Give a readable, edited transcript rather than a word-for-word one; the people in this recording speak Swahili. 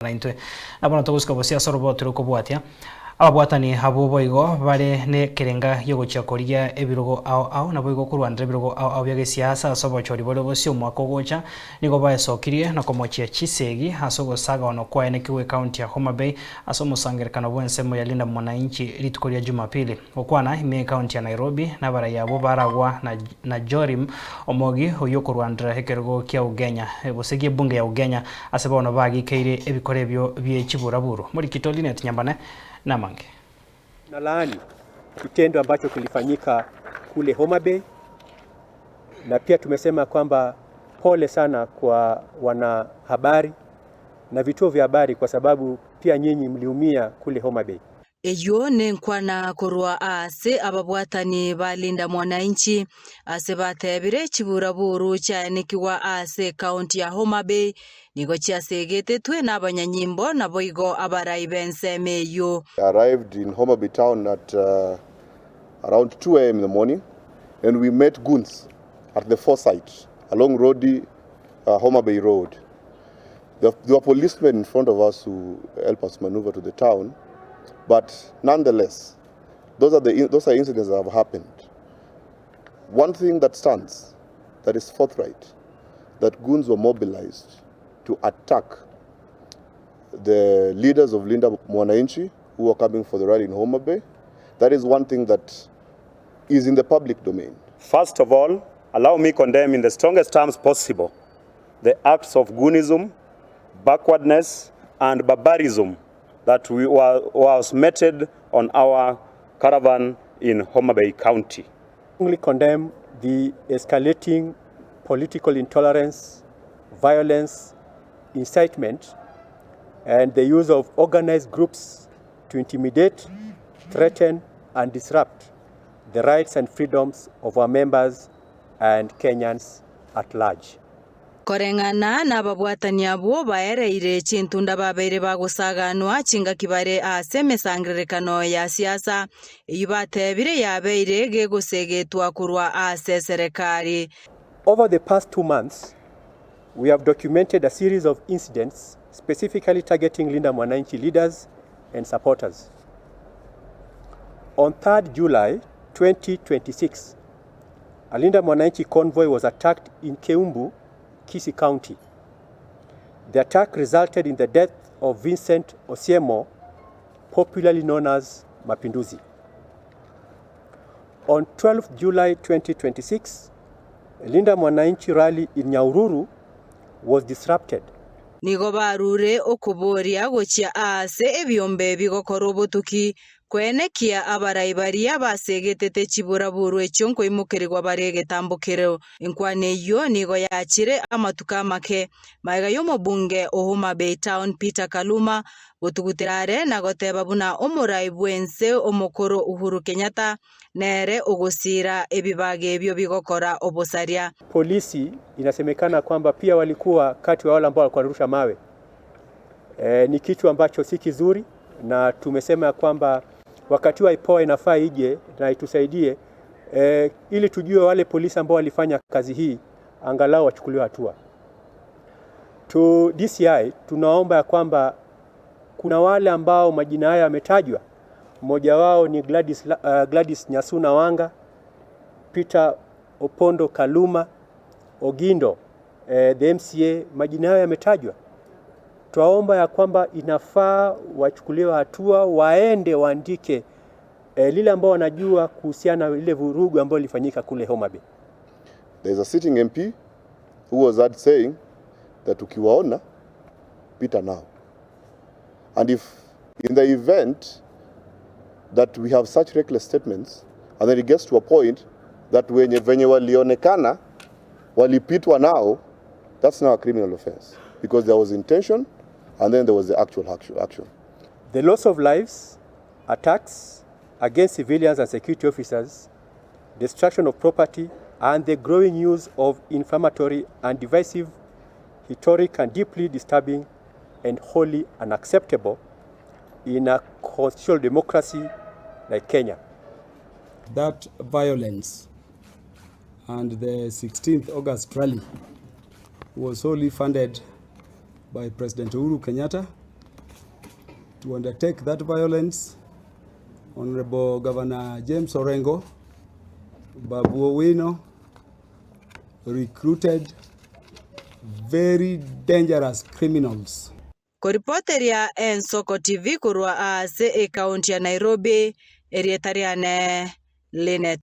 Naintwe abona togusika bosia sorobo turuko bwatia ababwatani habo boigo bare ne kerenga yogocha koria ebirogo ao na boigo kurwandira ebirogo ao bya siasa sobo chori bole bosio mwako gocha nigo baesokirie na komochia chisegi asogo saga ono kwa enekiwe county ya Homa Bay asomo sangerekano bwensemo ya Linda Mwananchi litukoria Jumapili okwana ime county ya Nairobi na bara yabo baragwa na Jorim Omogi oyokurwandira hekergo kya Ugenya bosegi bunge ya Ugenya asaba ono bagikeirie ebikorebyo bye CHIBURABURU muri kitoli net nyambane na mange. Na laani kitendo ambacho kilifanyika kule Homa Bay, na pia tumesema kwamba pole sana kwa wanahabari na vituo vya habari kwa sababu pia nyinyi mliumia kule Homa Bay. Eyo nenkwana kurwa ase ababwatani balinda mwananchi ase batebire CHIBURABURU cyanekiwa ase county ya Homa Bay nigo cyasegetetwe n'abanyanyimbo na boigo abaraibensemeyo. Arrived in Homa Bay town at around 2 a.m. in the morning, and we met goons at the foresight along Homa Bay Road. There were policemen in front of us who helped us maneuver to the town. But nonetheless, those are incidents that have happened. One thing that stands, that is forthright, that goons were mobilized to attack the leaders of Linda Mwananchi who were coming for the rally in Homa Bay. That is one thing that is in the public domain. First of all, allow me condemn in the strongest terms possible the acts of goonism, backwardness, and barbarism that was meted on our caravan in Homa Bay County. We condemn the escalating political intolerance, violence, incitement, and the use of organized groups to intimidate, threaten, and disrupt the rights and freedoms of our members and Kenyans at large. Korengana na babwatani abo baereire chintunda babeire bagusaganwa chinga kibare ase mesangirekano ya siasa ibatebire yabeire gegusegetwa kurwa ase serikali. Over the past 2 months, we have documented a series of incidents specifically targeting Linda Mwananchi leaders and supporters. On 3rd July 2026, a Linda Mwananchi convoy was attacked in Keumbu, Kisii County. The attack resulted in the death of Vincent Osiemo, popularly known as Mapinduzi. On 12th July 2026, a Linda Mwananchi rally in Nyahururu was disrupted. Nigo barure okuboria gochia ase ebyombe bigokorobotuki kwenekia abaraibaria basegetete CHIBURABURU echonko imukeregwa baregetambukero enkwane yo nigo yachire amatuka make maiga y'omubunge Homa Bay Town Peter Kaluma gotugutirare na goteba buna Omorembe omukoro Uhuru Kenyatta nere ogosira ebibage ebyo bigokora obosaria. Polisi inasemekana kwamba pia walikuwa kati wa wale ambao walikuwa wanarusha mawe. Ni kitu ambacho si kizuri, na tumesema kwamba wakati wa IPOA inafaa ije na itusaidie ili tujue wale polisi ambao walifanya kazi hii angalau wachukuliwe hatua. To DCI tunaomba ya kwamba kuna wale ambao majina haya yametajwa. Mmoja wao ni Gladys Nyasuna Wanga, Peter Opondo Kaluma, Ogindo, the MCA, majina haya yametajwa. Tuwaomba ya kwamba inafaa wachukuliwe hatua, waende waandike lile ambao wanajua kuhusiana na ile vurugu ambayo ilifanyika kule Homa Bay. There is a sitting MP who was out saying that ukiwaona pita now. And if in the event that we have such reckless statements and then it gets to a point that venye walionekana walipitwa now, that's now a criminal offense because there was intention and then there was the actual action. The loss of lives, attacks against civilians and security officers, destruction of property, and the growing use of inflammatory and divisive, historic and deeply disturbing and wholly unacceptable in a constitutional democracy like Kenya. That violence and the 16th August rally was wholly funded by President Uhuru Kenyatta to undertake that violence, Honorable Governor James Orengo, Babu Owino, recruited very dangerous criminals. Koripoteria Soko TV kurwa ase e kaunti ya Nairobi, erietariane Linet.